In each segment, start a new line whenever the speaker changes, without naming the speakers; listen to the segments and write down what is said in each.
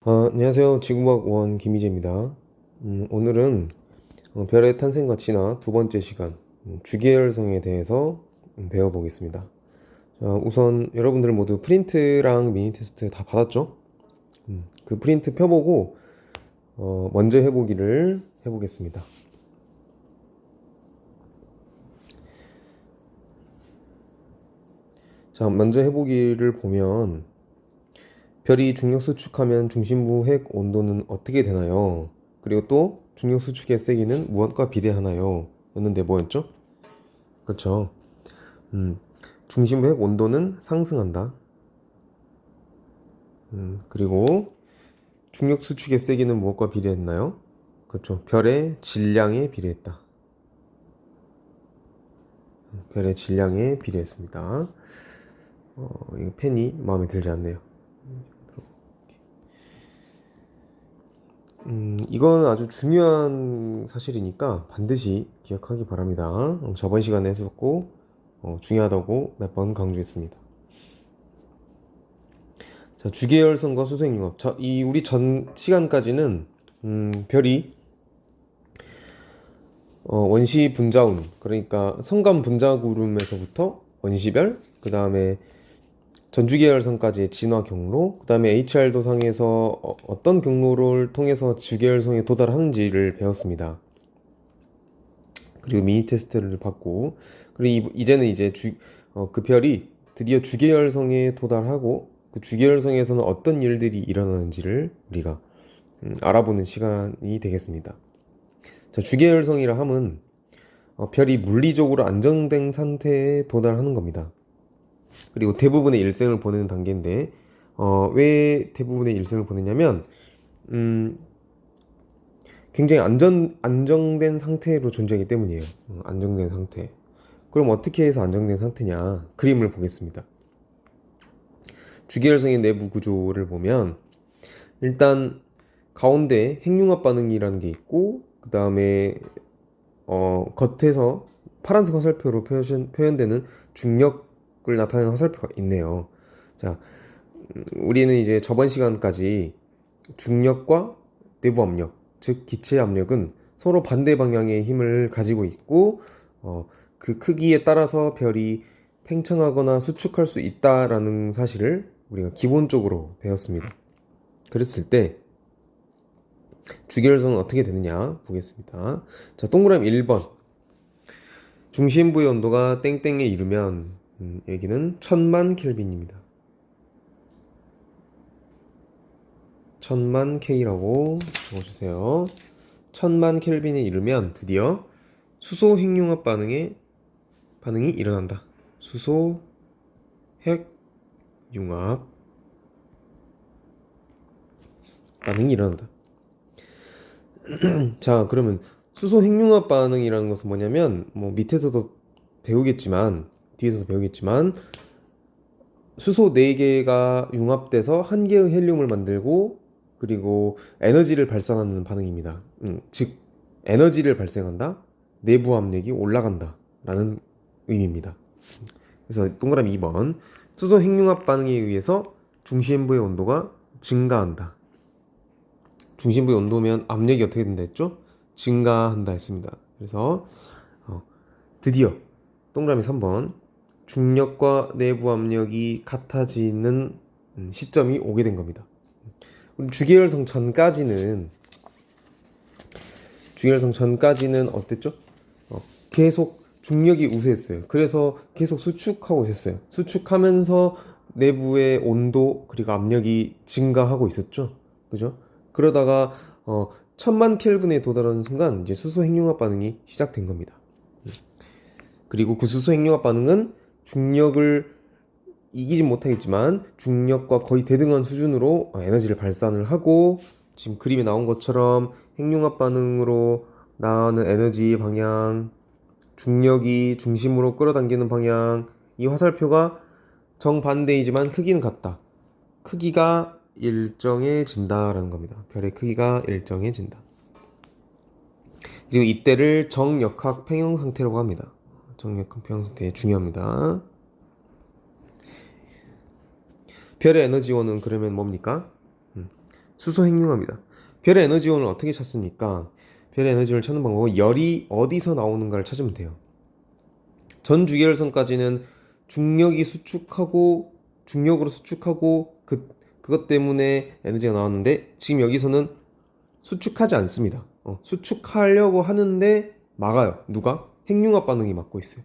안녕하세요. 지구과학 원 김희재입니다. 오늘은 별의 탄생과 진화 두 번째 시간 주기율성에 대해서 배워보겠습니다. 자, 우선 여러분들 모두 프린트랑 미니 테스트 다 받았죠? 그 프린트 펴보고 먼저 해보기를 해보겠습니다. 자, 먼저 해보기를 보면 별이 중력 수축하면 중심부 핵 온도는 어떻게 되나요? 그리고 또 중력 수축의 세기는 무엇과 비례하나요? 였는데 뭐였죠? 그렇죠. 중심부 핵 온도는 상승한다. 그리고 중력 수축의 세기는 무엇과 비례했나요? 그렇죠. 별의 질량에 비례했다. 별의 질량에 비례했습니다. 이 펜이 마음에 들지 않네요. 이건 아주 중요한 사실이니까 반드시 기억하기 바랍니다. 저번 시간에 했었고, 중요하다고 몇 번 강조했습니다. 자, 주계열성과 수소행융합. 자, 우리 전 시간까지는, 별이, 원시 분자운, 그러니까 성간 분자구름에서부터 원시별, 그 다음에 전주계열성까지의 진화 경로, 그 다음에 HR 도상에서 어떤 경로를 통해서 주계열성에 도달하는지를 배웠습니다. 그리고 미니 테스트를 받고, 그리고 이제는 이제 그 별이 드디어 주계열성에 도달하고, 그 주계열성에서는 어떤 일들이 일어나는지를 우리가 알아보는 시간이 되겠습니다. 자, 주계열성이라 함은 별이 물리적으로 안정된 상태에 도달하는 겁니다. 그리고 대부분의 일생을 보내는 단계인데, 왜 대부분의 일생을 보내냐면, 굉장히 안정된 상태로 존재하기 때문이에요. 안정된 상태. 그럼 어떻게 해서 안정된 상태냐? 그림을 보겠습니다. 주계열성의 내부 구조를 보면, 일단, 가운데 핵융합 반응이라는 게 있고, 그 다음에, 겉에서 파란색 화살표로 표현되는 중력을 나타내는 화살표가 있네요. 자, 우리는 이제 저번 시간까지 중력과 내부 압력, 즉 기체 압력은 서로 반대 방향의 힘을 가지고 있고 그 크기에 따라서 별이 팽창하거나 수축할 수 있다라는 사실을 우리가 기본적으로 배웠습니다. 그랬을 때 주계열성은 어떻게 되느냐 보겠습니다. 자, 동그라미 1번. 중심부의 온도가 땡땡에 이르면 여기는 1000만 켈빈입니다. 1000만 K라고 적어주세요. 1000만 켈빈에 이르면 드디어 수소 핵융합 반응이 일어난다. 수소 핵융합 반응이 일어난다. 자, 그러면 수소 핵융합 반응이라는 것은 뭐냐면 뭐 밑에서도 배우겠지만 뒤에서도 배우겠지만 수소 4개가 융합돼서 한 개의 헬륨을 만들고 그리고 에너지를 발산하는 반응입니다. 즉 에너지를 발생한다. 내부 압력이 올라간다 라는 의미입니다. 그래서 동그라미 2번 수소 핵융합 반응에 의해서 중심부의 온도가 증가한다. 중심부의 온도면 압력이 어떻게 된다 했죠? 증가한다 했습니다. 그래서 드디어 동그라미 3번 중력과 내부 압력이 같아지는 시점이 오게 된 겁니다. 주계열성 전까지는 어땠죠? 계속 중력이 우세했어요. 그래서 계속 수축하고 있었어요. 수축하면서 내부의 온도 그리고 압력이 증가하고 있었죠. 그죠? 그러다가 1000만 켈빈에 도달하는 순간 이제 수소 핵융합 반응이 시작된 겁니다. 그리고 그 수소 핵융합 반응은 중력을 이기진 못하겠지만 중력과 거의 대등한 수준으로 에너지를 발산을 하고 지금 그림에 나온 것처럼 핵융합 반응으로 나오는 에너지 방향, 중력이 중심으로 끌어당기는 방향, 이 화살표가 정반대이지만 크기는 같다. 크기가 일정해진다라는 겁니다. 별의 크기가 일정해진다. 그리고 이때를 정역학 평형 상태라고 합니다. 정역학 평형 상태 중요합니다. 별의 에너지원은 그러면 뭡니까? 수소 핵융합이다. 별의 에너지원을 어떻게 찾습니까? 별의 에너지원을 찾는 방법은 열이 어디서 나오는가를 찾으면 돼요. 전 주기율선까지는 중력으로 수축하고 그것 때문에 에너지가 나왔는데, 지금 여기서는 수축하지 않습니다. 수축하려고 하는데 막아요. 누가? 핵융합 반응이 막고 있어요.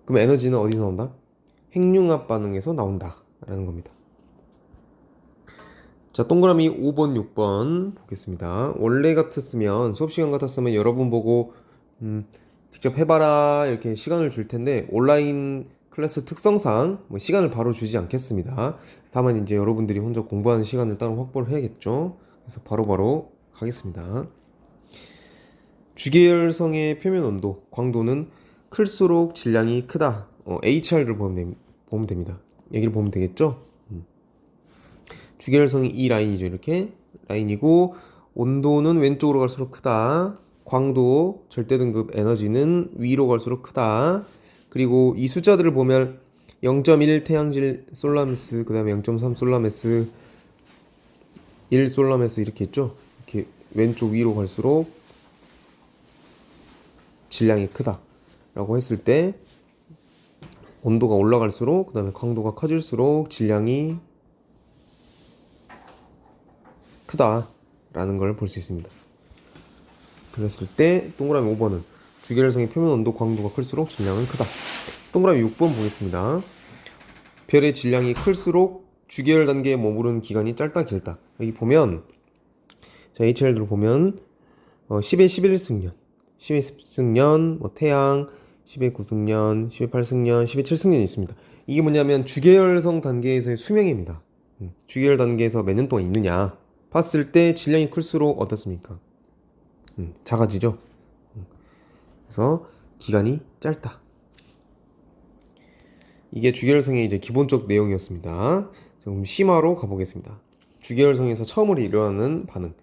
그럼 에너지는 어디서 나온다? 핵융합 반응에서 나온다 라는 겁니다. 자, 동그라미 5번, 6번 보겠습니다. 원래 같았으면, 수업시간 같았으면 여러분 보고 직접 해봐라 이렇게 시간을 줄 텐데, 온라인 클래스 특성상 시간을 바로 주지 않겠습니다. 다만 이제 여러분들이 혼자 공부하는 시간을 따로 확보를 해야겠죠. 그래서 바로바로 하겠습니다. 주계열성의 표면 온도, 광도는 클수록 질량이 크다. HR를 보면 됩니다. 얘기를 보면 되겠죠? 주계열성이 이 라인이죠. 이렇게 라인이고, 온도는 왼쪽으로 갈수록 크다. 광도, 절대등급 에너지는 위로 갈수록 크다. 그리고 이 숫자들을 보면 0.1 태양질 솔라메스, 그 다음에 0.3 솔라메스, 1 솔라메스 이렇게 있죠. 이렇게 왼쪽 위로 갈수록 질량이 크다 라고 했을 때, 온도가 올라갈수록, 그 다음에 광도가 커질수록 질량이 크다 라는 걸 볼 수 있습니다. 그랬을 때 동그라미 5번은 주계열성의 표면 온도, 광도가 클수록 질량은 크다. 동그라미 6번 보겠습니다. 별의 질량이 클수록 주계열 단계에 머무르는 기간이 짧다 길다. 여기 보면, 자, HR로 보면 10의 11승년, 10의 10승년, 태양, 10의 9승년, 10의 8승년, 10의 7승년이 있습니다. 이게 뭐냐면 주계열성 단계에서의 수명입니다. 주계열 단계에서 몇 년 동안 있느냐 봤을 때 질량이 클수록 어떻습니까? 작아지죠. 그래서 기간이 짧다. 이게 주계열성의 이제 기본적 내용이었습니다. 그럼 심화로 가보겠습니다. 주계열성에서 처음으로 일어나는 반응,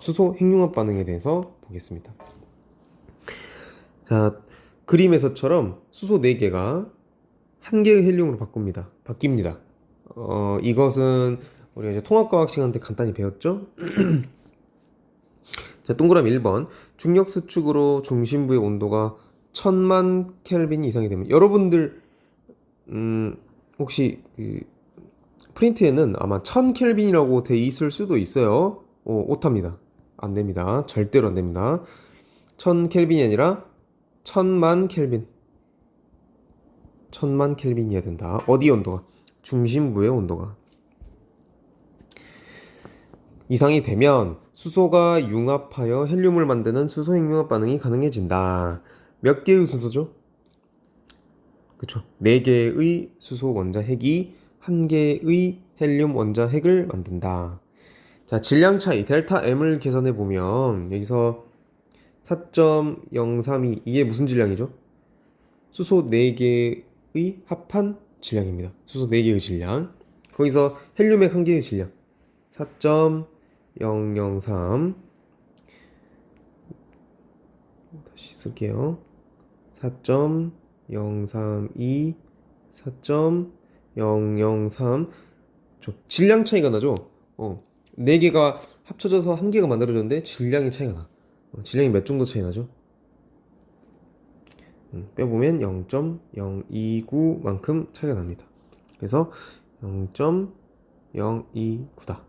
수소 핵융합 반응에 대해서 보겠습니다. 자, 그림에서처럼 수소 4개가 한 개의 헬륨으로 바뀝니다. 이것은 우리가 이제 통합과학 시간 때 간단히 배웠죠? 자, 동그라미 1번. 중력 수축으로 중심부의 온도가 1000만 켈빈 이상이 되면, 여러분들 혹시 프린트에는 아마 1000켈빈이라고 돼 있을 수도 있어요. 오타입니다. 안 됩니다. 절대로 안 됩니다. 1000켈빈이 아니라 1000만 켈빈. 1000만 켈빈이어야 된다. 어디 온도가? 중심부의 온도가 이상이 되면 수소가 융합하여 헬륨을 만드는 수소 핵융합 반응이 가능해진다. 몇 개의 수소죠? 그쵸. 4개의 수소 원자 핵이 1개의 헬륨 원자 핵을 만든다. 자, 질량 차이 델타 M을 계산해 보면 여기서 4.032, 이게 무슨 질량이죠? 수소 4개의 합한 질량입니다. 수소 4개의 질량. 거기서 헬륨 핵 1개의 질량 4.003, 다시 쓸게요. 4.032, 4.003. 질량 차이가 나죠? 4개가 합쳐져서 1개가 만들어졌는데 질량이 차이가 나. 질량이 몇 정도 차이 나죠? 빼보면 0.029만큼 차이가 납니다. 그래서 0.029다.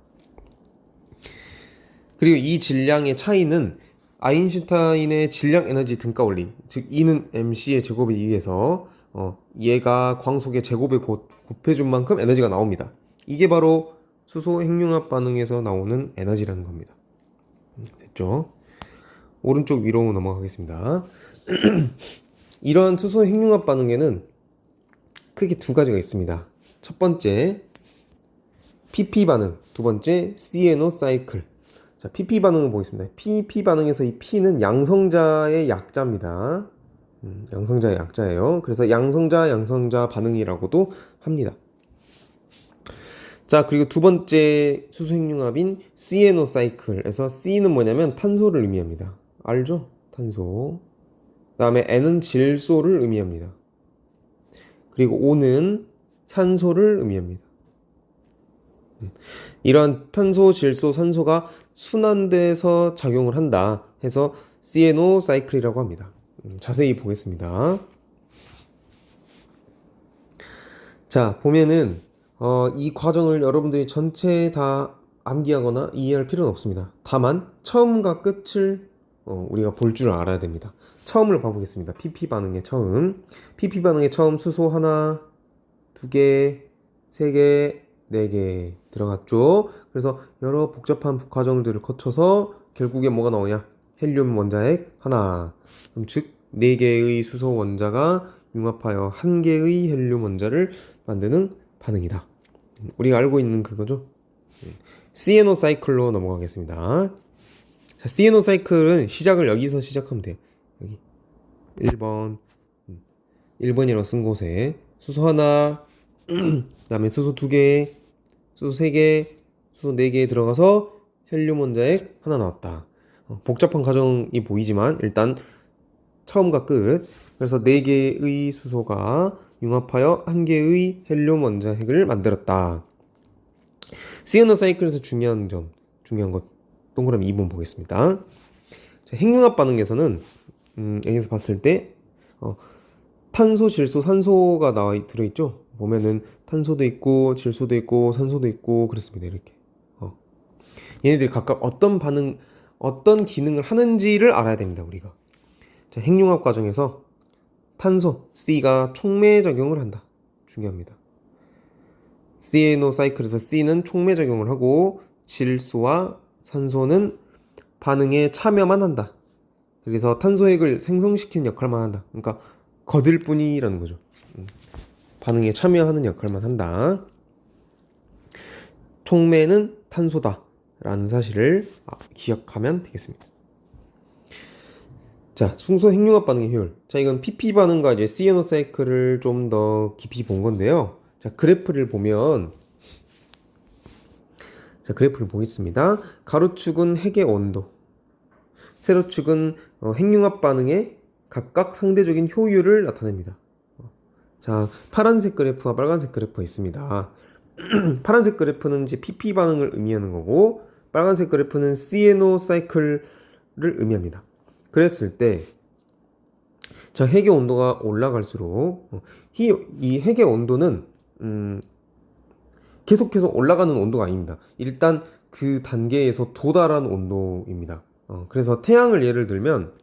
그리고 이 질량의 차이는 아인슈타인의 질량 에너지 등가 원리, 즉 E는 mc의 제곱에 의해서 얘가 광속의 제곱에 곱해준 만큼 에너지가 나옵니다. 이게 바로 수소 핵융합 반응에서 나오는 에너지라는 겁니다. 됐죠? 오른쪽 위로 넘어가겠습니다. 이러한 수소 핵융합 반응에는 크게 두 가지가 있습니다. 첫 번째 PP 반응, 두 번째 CNO 사이클. 자, PP 반응을 보겠습니다. PP 반응에서 이 P는 양성자의 약자입니다. 양성자의 약자예요. 그래서 양성자 반응이라고도 합니다. 자, 그리고 두 번째 수소 핵융합인 CNO 사이클에서 C는 뭐냐면 탄소를 의미합니다. 알죠? 탄소. 그 다음에 N은 질소를 의미합니다. 그리고 O는 산소를 의미합니다. 이러한 탄소, 질소, 산소가 순환돼서 작용을 한다 해서 CNO 사이클이라고 합니다. 자세히 보겠습니다. 자, 보면은 이 과정을 여러분들이 전체 다 암기하거나 이해할 필요는 없습니다. 다만 처음과 끝을 우리가 볼 줄 알아야 됩니다. 처음을 봐보겠습니다. PP 반응의 처음. PP 반응의 처음 수소 하나, 두 개, 세 개, 네 개 들어갔죠. 그래서 여러 복잡한 과정들을 거쳐서 결국에 뭐가 나오냐? 헬륨 원자핵 하나. 그럼 즉, 네 개의 수소 원자가 융합하여 한 개의 헬륨 원자를 만드는 반응이다. 우리가 알고 있는 그거죠. CNO 사이클로 넘어가겠습니다. 자, CNO 사이클은 시작을 여기서 시작하면 돼요. 여기 1번 1번이라고 쓴 곳에 수소 하나 그 다음에 수소 2개 수소 3개 수소 4개 들어가서 헬륨 원자핵 하나 나왔다. 복잡한 과정이 보이지만 일단 처음과 끝. 그래서 4개의 수소가 융합하여 한 개의 헬륨 원자핵을 만들었다. CNO 사이클에서 중요한 것 동그라미 2번 보겠습니다. 자, 핵융합 반응에서는 여기서 봤을 때 탄소, 질소, 산소가 들어있죠. 보면은 탄소도 있고 질소도 있고 산소도 있고 그렇습니다. 이렇게 얘네들이 각각 어떤 기능을 하는지를 알아야 됩니다. 우리가. 자, 핵융합 과정에서 탄소 C가 촉매작용을 한다. 중요합니다. CNO 사이클에서 C는 촉매작용을 하고 질소와 산소는 반응에 참여만 한다. 그래서 탄소핵을 생성시키는 역할만 한다. 그러니까 거들 뿐이라는 거죠. 반응에 참여하는 역할만 한다. 촉매는 탄소다 라는 사실을 기억하면 되겠습니다. 자, 순서 핵융합 반응의 효율. 자, 이건 PP 반응과 이제 CNO 사이클을 좀 더 깊이 본 건데요. 자, 그래프를 보겠습니다. 가로축은 핵의 온도, 세로축은 핵융합 반응의 각각 상대적인 효율을 나타냅니다. 자, 파란색 그래프와 빨간색 그래프가 있습니다. 파란색 그래프는 이제 PP 반응을 의미하는 거고, 빨간색 그래프는 CNO 사이클을 의미합니다. 그랬을 때, 자, 핵의 온도가 올라갈수록 이 핵의 온도는 계속해서 올라가는 온도가 아닙니다. 일단 그 단계에서 도달한 온도입니다. 그래서 태양을 예를 들면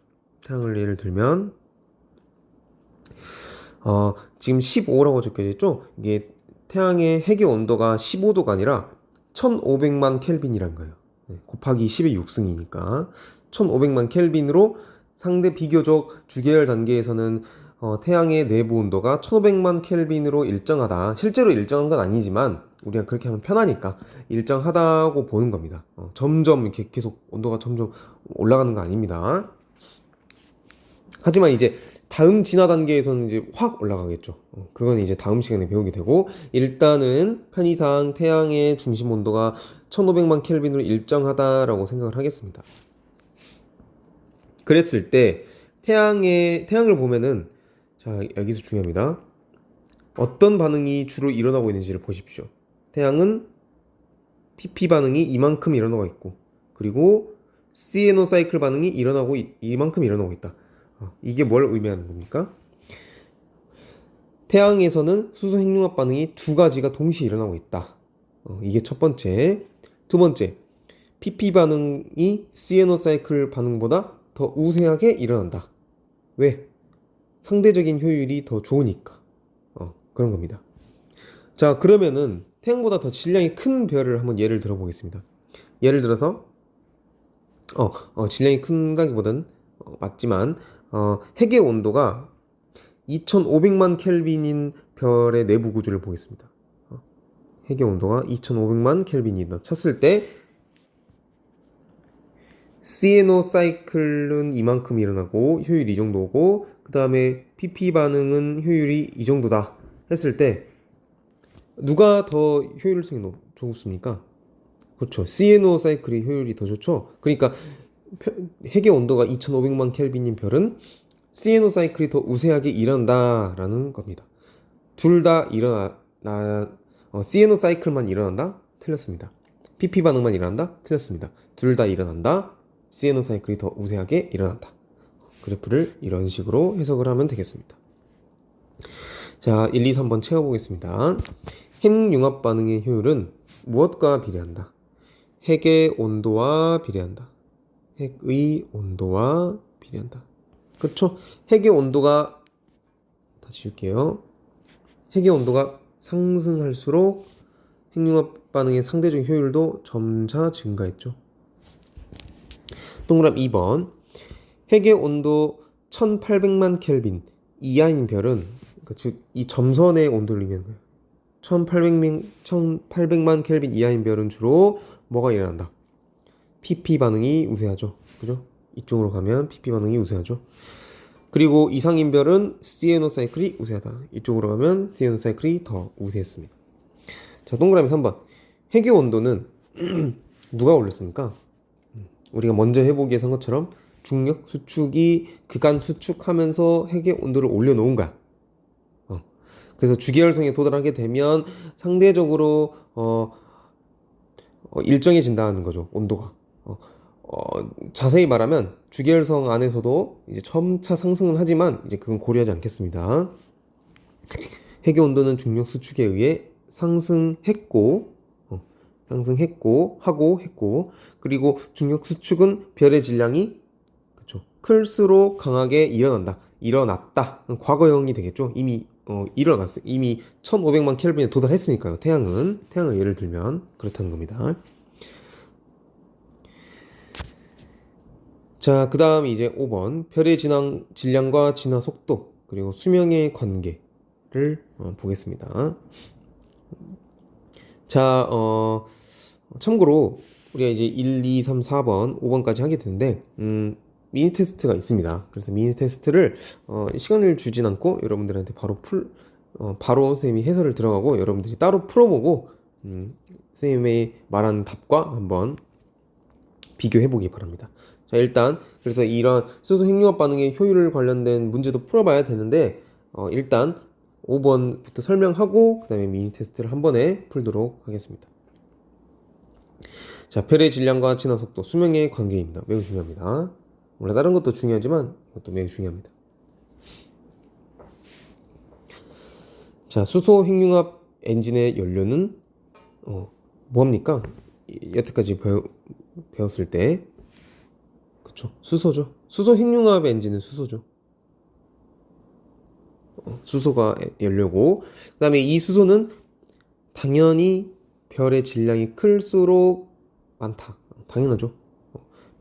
지금 15라고 적혀져 있죠? 이게 태양의 핵의 온도가 15도가 아니라 1500만 켈빈이란 거예요. 곱하기 10의 6승이니까 1500만 켈빈으로 상대 비교적 주계열 단계에서는 태양의 내부 온도가 1500만 켈빈으로 일정하다. 실제로 일정한 건 아니지만 우리가 그렇게 하면 편하니까 일정하다고 보는 겁니다. 점점 이렇게 계속 온도가 점점 올라가는 거 아닙니다. 하지만 이제 다음 진화 단계에서는 이제 확 올라가겠죠. 그건 이제 다음 시간에 배우게 되고, 일단은 편의상 태양의 중심 온도가 1500만 켈빈으로 일정하다라고 생각을 하겠습니다. 그랬을 때 태양을 보면은, 자, 여기서 중요합니다. 어떤 반응이 주로 일어나고 있는지를 보십시오. 태양은 PP 반응이 이만큼 일어나고 있고, 그리고 CNO 사이클 반응이 이만큼 일어나고 있다. 이게 뭘 의미하는 겁니까? 태양에서는 수소 핵융합 반응이 두 가지가 동시에 일어나고 있다. 이게 첫 번째. 두 번째, PP 반응이 CNO 사이클 반응보다 더 우세하게 일어난다. 왜? 상대적인 효율이 더 좋으니까. 그런 겁니다. 자, 그러면은 태양보다 더 질량이 큰 별을 한번 예를 들어 보겠습니다. 예를 들어서 질량이 큰다기보다는 맞지만 핵의 온도가 2500만 켈빈인 별의 내부 구조를 보겠습니다. 핵의 온도가 2500만 켈빈이다 쳤을 때 CNO 사이클은 이만큼 일어나고 효율이 이 정도고, 그 다음에 PP 반응은 효율이 이 정도다 했을 때 누가 더 효율성이 좋습니까? 그렇죠. CNO 사이클이 효율이 더 좋죠. 그러니까 핵의 온도가 2500만 켈빈인 별은 CNO 사이클이 더 우세하게 일어난다라는 겁니다. 둘 다 CNO 사이클만 일어난다? 틀렸습니다. PP 반응만 일어난다? 틀렸습니다. 둘 다 일어난다. 시에노 사이클이 더 우세하게 일어난다. 그래프를 이런 식으로 해석을 하면 되겠습니다. 자, 1, 2, 3번 채워보겠습니다. 핵융합 반응의 효율은 무엇과 비례한다? 핵의 온도와 비례한다. 핵의 온도와 비례한다. 그렇죠? 핵의 온도가, 다시 줄게요. 핵의 온도가 상승할수록 핵융합 반응의 상대적 효율도 점차 증가했죠. 동그라미 2번. 핵의 온도 1800만 켈빈 이하인 별은, 즉 이 점선의 온도를 의미하는 거예요. 1800만 켈빈 이하인 별은 주로 뭐가 일어난다? PP 반응이 우세하죠. 그죠? 이쪽으로 가면 PP 반응이 우세하죠. 그리고 이상인 별은 시에노 사이클이 우세하다. 이쪽으로 가면 시에노 사이클이 더 우세했습니다. 자, 동그라미 3번. 핵의 온도는 누가 올렸습니까? 우리가 먼저 해보기에 한 것처럼 중력 수축이 그간 수축하면서 핵의 온도를 올려놓은 거야. 그래서 주계열성에 도달하게 되면 상대적으로 일정해진다는 거죠. 온도가. 자세히 말하면 주계열성 안에서도 이제 점차 상승은 하지만 이제 그건 고려하지 않겠습니다. 핵의 온도는 중력 수축에 의해 상승했고 그리고 중력 수축은 별의 질량이 그렇죠. 클수록 강하게 일어났다. 과거형이 되겠죠. 이미 일어났어요. 이미 1500만 켈빈에 도달했으니까요. 태양을 예를 들면 그렇다는 겁니다. 자, 그 다음 이제 5번. 별의 질량과 진화 속도, 그리고 수명의 관계를 보겠습니다. 자, 참고로 우리가 이제 1, 2, 3, 4번, 5번까지 하게 되는데, 미니 테스트가 있습니다. 그래서 미니 테스트를 시간을 주진 않고 여러분들한테 바로 선생님이 해설을 들어가고 여러분들이 따로 풀어보고 선생님의 말한 답과 한번 비교해 보기 바랍니다. 자, 일단 그래서 이런 수소 핵융합 반응의 효율을 관련된 문제도 풀어봐야 되는데 일단 5번부터 설명하고 그 다음에 미니 테스트를 한 번에 풀도록 하겠습니다. 자, 별의 질량과 진화 속도, 수명의 관계입니다. 매우 중요합니다. 물론 다른 것도 중요하지만 이것도 매우 중요합니다. 자, 수소 핵융합 엔진의 연료는 뭡니까? 여태까지 배웠을 때 그쵸, 수소죠. 수소 핵융합 엔진은 수소죠. 수소가 연료고, 그 다음에 이 수소는 당연히 별의 질량이 클수록 많다. 당연하죠.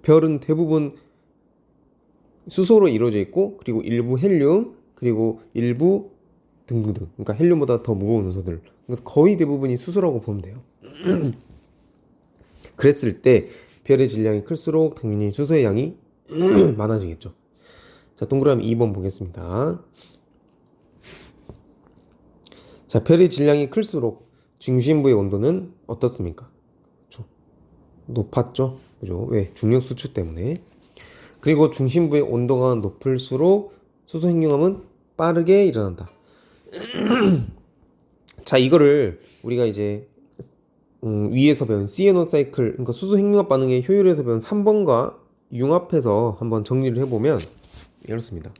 별은 대부분 수소로 이루어져 있고, 그리고 일부 헬륨, 그리고 일부 등등. 그러니까 헬륨보다 더 무거운 요소들. 그러니까 거의 대부분이 수소라고 보면 돼요. 그랬을 때 별의 질량이 클수록 당연히 수소의 양이 많아지겠죠. 자, 동그라미 2번 보겠습니다. 자, 별의 질량이 클수록 중심부의 온도는 어떻습니까? 그렇죠. 높았죠. 그죠? 왜? 중력 수축 때문에. 그리고 중심부의 온도가 높을수록 수소 핵융합은 빠르게 일어난다. 자, 이거를 우리가 이제 위에서 배운 시에노 사이클, 그러니까 수소 핵융합 반응의 효율에서 배운 3번과 융합해서 한번 정리를 해보면 이렇습니다.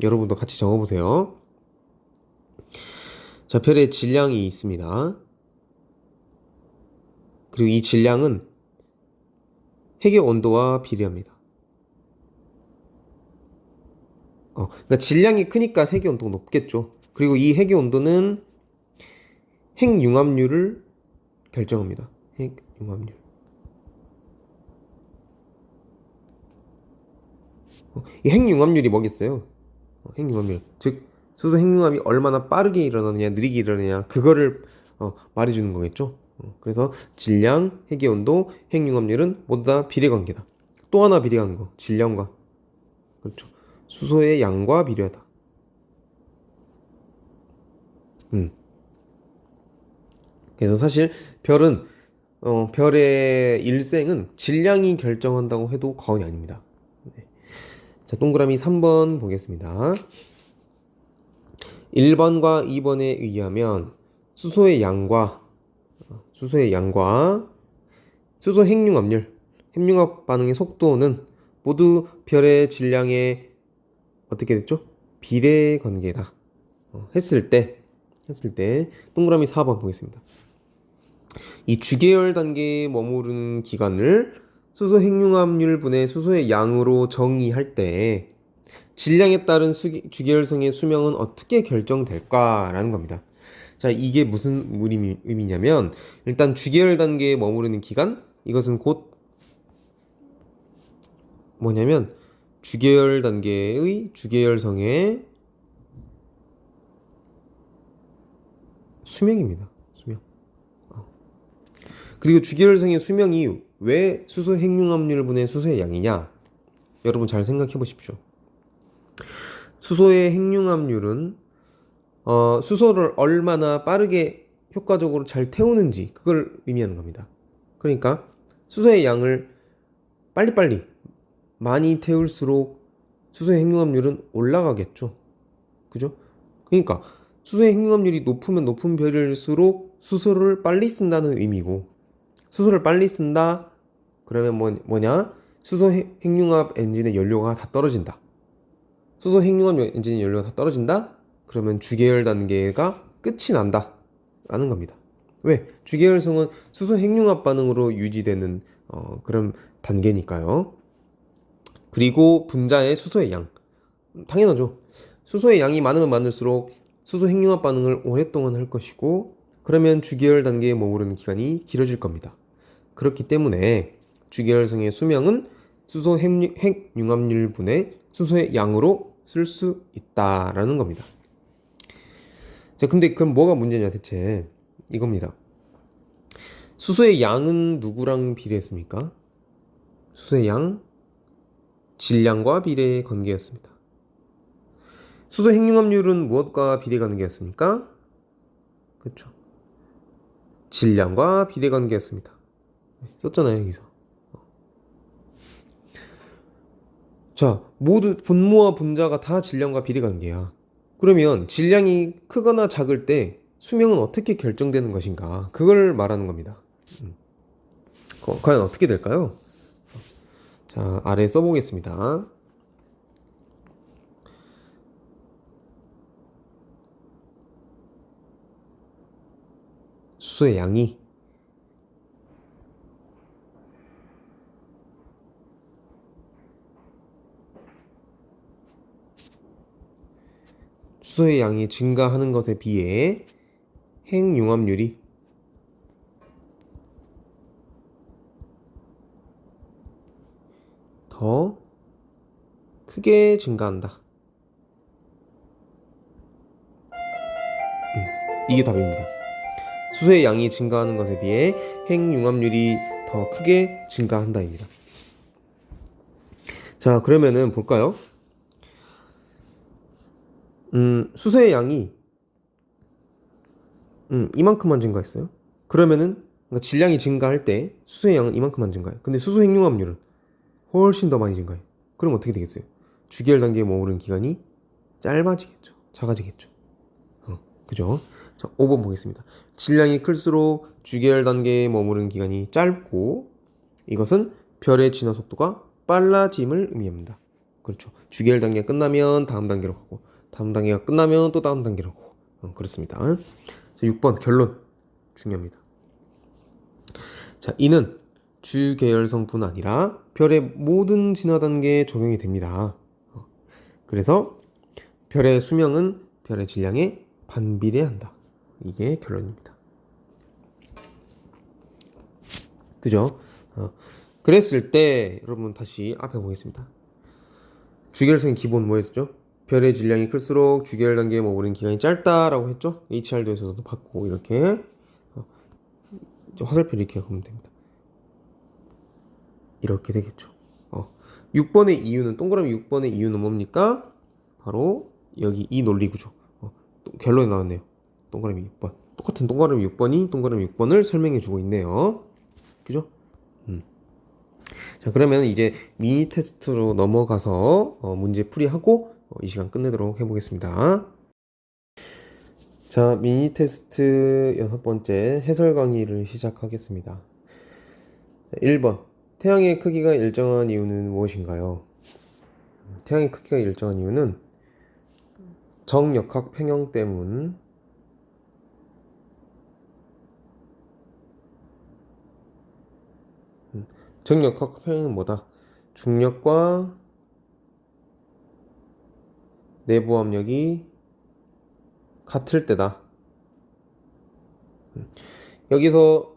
여러분도 같이 적어보세요. 자, 별의 질량이 있습니다. 그리고 이 질량은 핵의 온도와 비례합니다. 그러니까 질량이 크니까 핵의 온도가 높겠죠. 그리고 이 핵의 온도는 핵융합률을 결정합니다. 핵융합률. 이 핵융합률이 뭐겠어요? 핵융합률. 즉 수소 핵융합이 얼마나 빠르게 일어나느냐, 느리게 일어나느냐, 그거를 말해주는 거겠죠. 그래서 질량, 핵의 온도, 핵융합률은 모두 다 비례관계다. 또 하나 비례하는 거, 질량과 그렇죠. 수소의 양과 비례하다. 그래서 사실 별은 별의 일생은 질량이 결정한다고 해도 과언이 아닙니다. 네. 자, 동그라미 3번 보겠습니다. 1번과 2번에 의하면 수소의 양과 수소 핵융합률, 핵융합 반응의 속도는 모두 별의 질량에 어떻게 됐죠? 비례 관계다. 했을 때 동그라미 4번 보겠습니다. 이 주계열 단계에 머무르는 기간을 수소 핵융합률 분의 수소의 양으로 정의할 때 질량에 따른 주계열성의 수명은 어떻게 결정될까라는 겁니다. 자, 이게 무슨 의미냐면 일단 주계열 단계에 머무르는 기간, 이것은 곧 뭐냐면 주계열 단계의 주계열성의 수명입니다. 수명. 그리고 주계열성의 수명이 왜 수소 핵융합률 분의 수소의 양이냐? 여러분 잘 생각해 보십시오. 수소의 핵융합률은 수소를 얼마나 빠르게 효과적으로 잘 태우는지 그걸 의미하는 겁니다. 그러니까 수소의 양을 빨리빨리 많이 태울수록 수소의 핵융합률은 올라가겠죠. 그죠? 그러니까 수소의 핵융합률이 높으면 높은 별일수록 수소를 빨리 쓴다는 의미고, 수소를 빨리 쓴다 그러면 뭐냐? 수소 핵융합 엔진의 연료가 다 떨어진다. 수소 핵융합 엔진의 연료가 다 떨어진다? 그러면 주계열 단계가 끝이 난다 라는 겁니다. 왜? 주계열성은 수소 핵융합 반응으로 유지되는 그런 단계니까요. 그리고 분자의 수소의 양, 당연하죠. 수소의 양이 많으면 많을수록 수소 핵융합 반응을 오랫동안 할 것이고, 그러면 주계열 단계에 머무르는 기간이 길어질 겁니다. 그렇기 때문에 주계열성의 수명은 수소 핵융합률 분의 수소의 양으로 쓸 수 있다라는 겁니다. 자, 근데 그럼 뭐가 문제냐 대체 이겁니다. 수소의 양은 누구랑 비례했습니까? 수소의 양, 질량과 비례의 관계였습니다. 수소 핵융합률은 무엇과 비례 관계였습니까? 그렇죠. 질량과 비례 관계였습니다. 썼잖아요, 여기서. 자, 모두 분모와 분자가 다 질량과 비례 관계야. 그러면 질량이 크거나 작을 때 수명은 어떻게 결정되는 것인가? 그걸 말하는 겁니다. 과연 어떻게 될까요? 자, 아래 써보겠습니다. 수소의 양이 증가하는 것에 비해 핵융합률이 더 크게 증가한다. 이게 답입니다. 수소의 양이 증가하는 것에 비해 핵융합률이 더 크게 증가한다입니다. 자, 그러면은 볼까요? 수소의 양이 이만큼만 증가했어요. 그러면은 그러니까 질량이 증가할 때 수소의 양은 이만큼만 증가해요. 근데 수소 핵융합률은 훨씬 더 많이 증가해요. 그럼 어떻게 되겠어요? 주계열 단계에 머무르는 기간이 짧아지겠죠. 작아지겠죠. 그죠? 자, 5번 보겠습니다. 질량이 클수록 주계열 단계에 머무르는 기간이 짧고, 이것은 별의 진화 속도가 빨라짐을 의미합니다. 그렇죠. 주계열 단계가 끝나면 다음 단계로 가고, 다음 단계가 끝나면 또 다음 단계로 가고, 그렇습니다. 자, 6번 결론 중요합니다. 자, 이는 주계열성뿐 아니라 별의 모든 진화 단계에 적용이 됩니다. 그래서 별의 수명은 별의 질량에 반비례한다. 이게 결론입니다. 그죠? 그랬을 때 여러분 다시 앞에 보겠습니다. 주계열성의 기본 뭐였죠? 별의 질량이 클수록 주계열 단계에 머무르는 기간이 짧다라고 했죠? HR도에서도 봤고 이렇게 화살표 이렇게 하면 됩니다. 이렇게 되겠죠. 6번의 이유는 동그라미 6번의 이유는 뭡니까? 바로 여기 이 논리 구조. 결론이 나왔네요. 동그라미 6번. 똑같은 동그라미 6번이 동그라미 6번을 설명해 주고 있네요. 그죠? 자, 그러면 이제 미니 테스트로 넘어가서 문제 풀이하고 이 시간 끝내도록 해보겠습니다. 자, 미니 테스트 6번째 해설 강의를 시작하겠습니다. 1번. 태양의 크기가 일정한 이유는 무엇인가요? 태양의 크기가 일정한 이유는 정역학 평형 때문. 정역학 평형은 뭐다? 중력과 내부 압력이 같을 때다. 여기서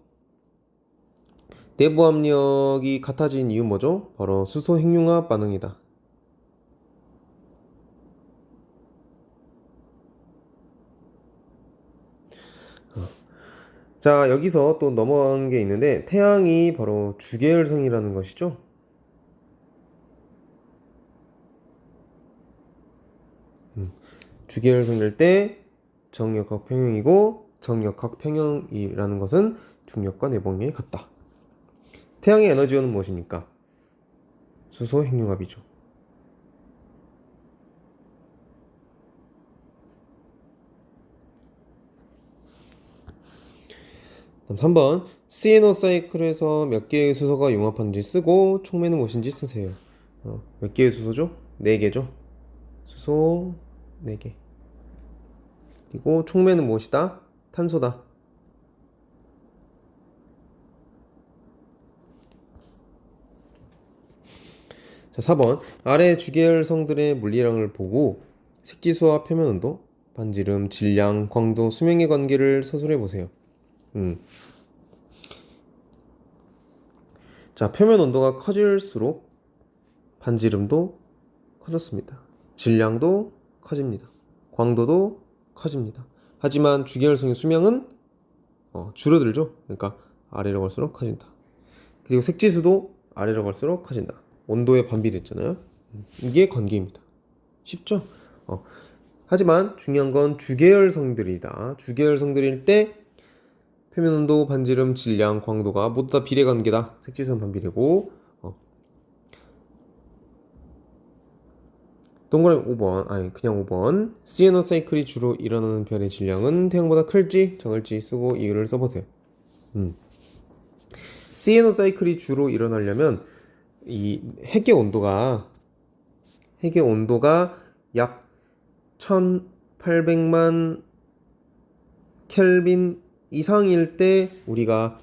내부 압력이 같아진 이유 뭐죠? 바로 수소 핵융합 반응이다. 자, 여기서 또 넘어간 게 있는데 태양이 바로 주계열성이라는 것이죠. 주계열성일 때 정역학 평형이고 정역학 평형이라는 것은 중력과 내부 압력이 같다. 태양의 에너지원은 무엇입니까? 수소 핵융합이죠. 3번 시에노 사이클에서 몇 개의 수소가 융합한지 쓰고 촉매는 무엇인지 쓰세요. 몇 개의 수소죠? 4개죠. 수소 4개. 그리고 촉매는 무엇이다? 탄소다. 자, 4번 아래 주계열성들의 물리량을 보고 색지수와 표면 온도, 반지름, 질량, 광도, 수명의 관계를 서술해 보세요. 자, 표면 온도가 커질수록 반지름도 커졌습니다. 질량도 커집니다. 광도도 커집니다. 하지만 주계열성의 수명은 줄어들죠. 그러니까 아래로 갈수록 커진다. 그리고 색지수도 아래로 갈수록 커진다. 온도의 반비례했잖아요. 이게 관계입니다. 쉽죠? 하지만 중요한 건 주계열성들이다. 주계열성들일 때 표면 온도, 반지름, 질량, 광도가 모두 다 비례관계다. 색지수는 반비례고. 동그라미 5번, 아니 그냥 5번. 시에노 사이클이 주로 일어나는 별의 질량은 태양보다 클지 적을지 쓰고 이유를 써보세요. 시에노 사이클이 주로 일어나려면 이 핵의 온도가 약 1800만 켈빈 이상일 때 우리가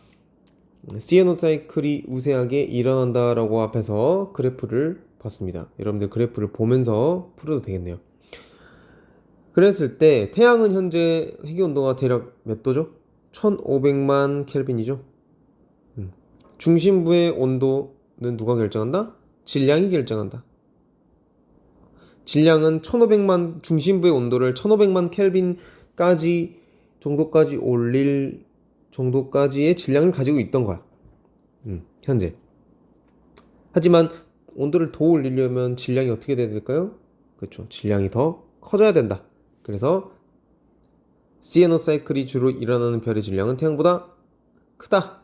시에노 사이클이 우세하게 일어난다라고 앞에서 그래프를 봤습니다. 여러분들 그래프를 보면서 풀어도 되겠네요. 그랬을 때 태양은 현재 핵의 온도가 대략 몇 도죠? 1500만 켈빈이죠. 중심부의 온도는 누가 결정한다? 질량이 결정한다. 질량은 1500만 중심부의 온도를 1500만 켈빈까지 정도까지 올릴 정도까지의 질량을 가지고 있던 거야. 현재. 하지만 온도를 더 올리려면 질량이 어떻게 돼야 될까요? 그렇죠. 질량이 더 커져야 된다. 그래서 시에노 사이클이 주로 일어나는 별의 질량은 태양보다 크다.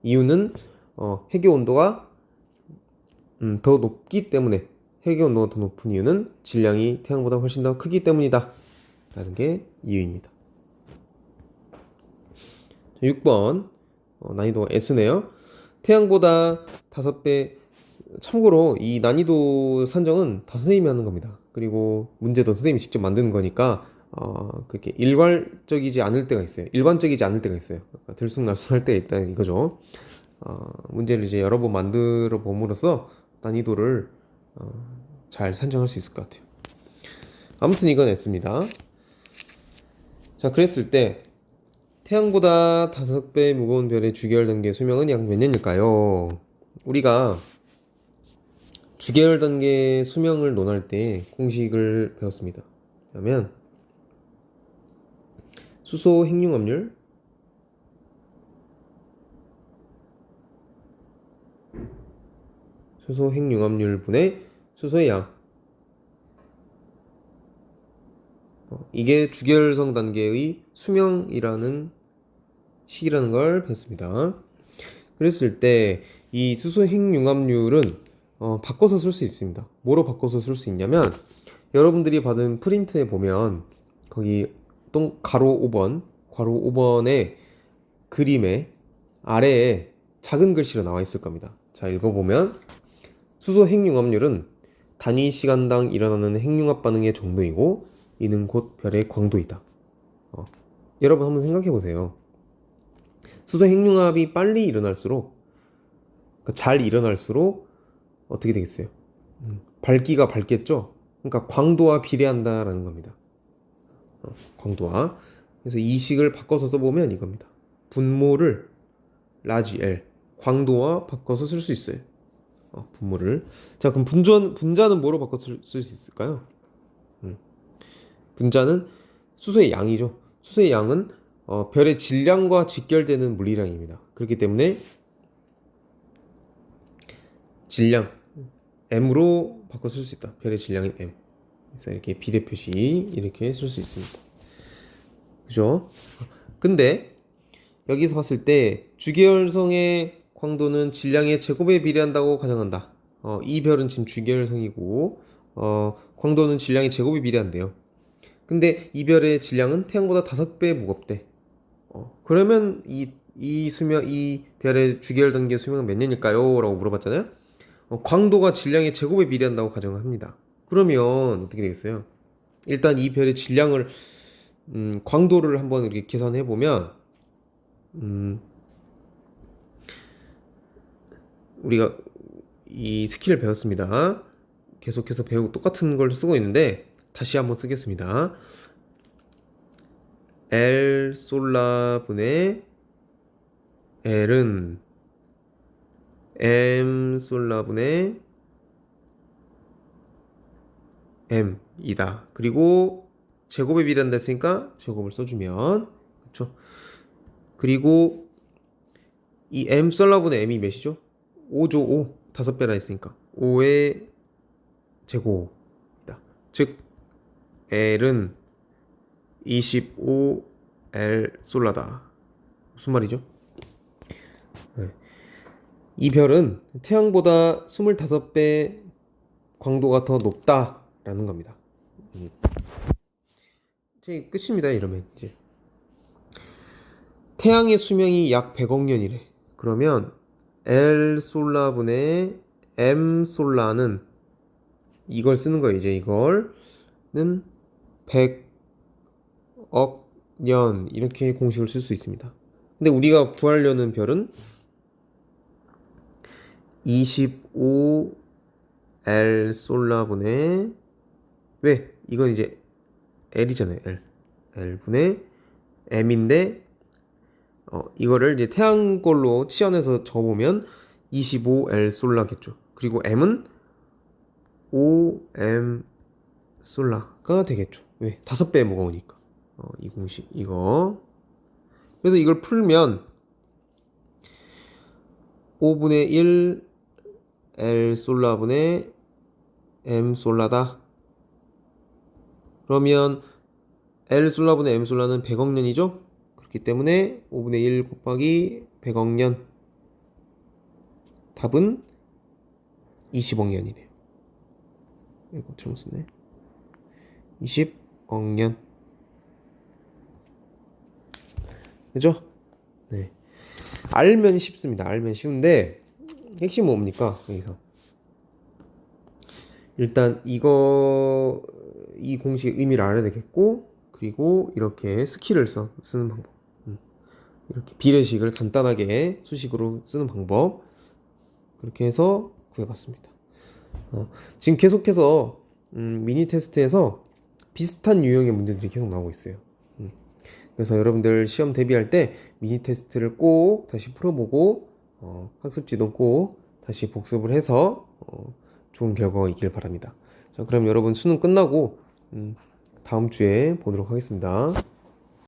이유는 핵의 온도가 더 높기 때문에 핵의 온도가 더 높은 이유는 질량이 태양보다 훨씬 더 크기 때문이다 라는 게 이유입니다. 6번 난이도가 S네요. 태양보다 5배. 참고로 이 난이도 산정은 다 선생님이 하는 겁니다. 그리고 문제도 선생님이 직접 만드는 거니까 그렇게 일괄적이지 않을 때가 있어요. 일관적이지 않을 때가 있어요. 그러니까 들쑥날쑥할 때가 있다 이거죠. 문제를 이제 여러 번 만들어 봄으로써 난이도를 잘 산정할 수 있을 것 같아요. 아무튼 이건 S입니다. 자, 그랬을 때 태양보다 5배 무거운 별의 주계열 단계 수명은 약 몇 년일까요? 우리가 주계열 단계 수명을 논할 때 공식을 배웠습니다. 그러면 수소 핵융합률 분의 수소의 양. 이게 주계열성 단계의 수명이라는 식이라는 걸 배웠습니다. 그랬을 때 이 수소 핵융합률은 바꿔서 쓸 수 있습니다. 뭐로 바꿔서 쓸 수 있냐면 여러분들이 받은 프린트에 보면 거기 가로 5번의 그림에 아래에 작은 글씨로 나와 있을 겁니다. 자, 읽어보면 수소 핵융합률은 단위 시간당 일어나는 핵융합 반응의 정도이고 이는 곧 별의 광도이다. 여러분 한번 생각해 보세요. 수소 핵융합이 빨리 일어날수록, 그러니까 잘 일어날수록 어떻게 되겠어요? 밝기가 밝겠죠? 그러니까 광도와 비례한다라는 겁니다. 광도와. 그래서 이 식을 바꿔서 써보면 이겁니다. 분모를 라지 L, 광도와 바꿔서 쓸 수 있어요. 분모를. 자, 그럼 분자는 뭐로 바꿔 쓸 수 있을까요? 분자는 수소의 양이죠. 수소의 양은 별의 질량과 직결되는 물리량입니다. 그렇기 때문에 질량 m으로 바꿔 쓸 수 있다. 별의 질량인 m. 그래서 이렇게 비례 표시 이렇게 쓸 수 있습니다. 그죠? 근데 여기서 봤을 때 주계열성의 광도는 질량의 제곱에 비례한다고 가정한다. 이 별은 지금 주계열성이고 광도는 질량의 제곱에 비례한대요. 근데 이 별의 질량은 태양보다 5배 무겁대. 그러면 이 별의 주계열 단계 수명은 몇 년일까요? 라고 물어봤잖아요. 광도가 질량의 제곱에 비례한다고 가정을 합니다. 그러면 어떻게 되겠어요? 일단 이 별의 질량을 광도를 한번 이렇게 계산해 보면 우리가 이 스킬을 배웠습니다. 계속해서 배우고 똑같은 걸 쓰고 있는데 다시 한번 쓰겠습니다. L 솔라분의 L은 M 솔라분의 M이다. 그리고 제곱에 비례한다 했으니까 제곱을 써주면, 그쵸? 그리고 이 M 솔라분의 M이 몇이죠? 5죠. 5. 5배라 했으니까 5의 제곱이다. 즉 L은 25L 솔라다. 무슨 말이죠? 이 별은 태양보다 25배 광도가 더 높다라는 겁니다. 이제 끝입니다. 이러면 이제 태양의 수명이 약 100억 년이래. 그러면 L 솔라분의 M 솔라는 이걸 쓰는 거예요. 이제 이걸는 100억 년 이렇게 공식을 쓸 수 있습니다. 근데 우리가 구하려는 별은 25L 솔라분의, 왜? 이건 이제 L이잖아요. L분의 M인데 이거를 이제 태양꼴로 치환해서 적어보면 25L 솔라겠죠. 그리고 M은 5M 솔라가 되겠죠. 왜? 5배 무거우니까. 이 공식 이거. 그래서 이걸 풀면 5분의 1 L 솔라분의 M 솔라다. 그러면 L 솔라분의 M 솔라는 100억 년이죠. 그렇기 때문에 5분의 1 곱하기 100억 년. 답은 20억 년이네요. 이거 잘못 썼네. 20억 년. 그죠? 네. 알면 쉽습니다. 알면 쉬운데 핵심은 뭡니까? 여기서 일단 이 공식의 의미를 알아야 되겠고, 그리고 이렇게 스킬을 쓰는 방법, 이렇게 비례식을 간단하게 수식으로 쓰는 방법, 그렇게 해서 구해봤습니다. 지금 계속해서 미니 테스트에서 비슷한 유형의 문제들이 계속 나오고 있어요. 그래서 여러분들 시험 대비할 때 미니 테스트를 꼭 다시 풀어보고 학습지도 꼭 다시 복습을 해서 좋은 결과가 있길 바랍니다. 자, 그럼 여러분 수능 끝나고 다음 주에 보도록 하겠습니다.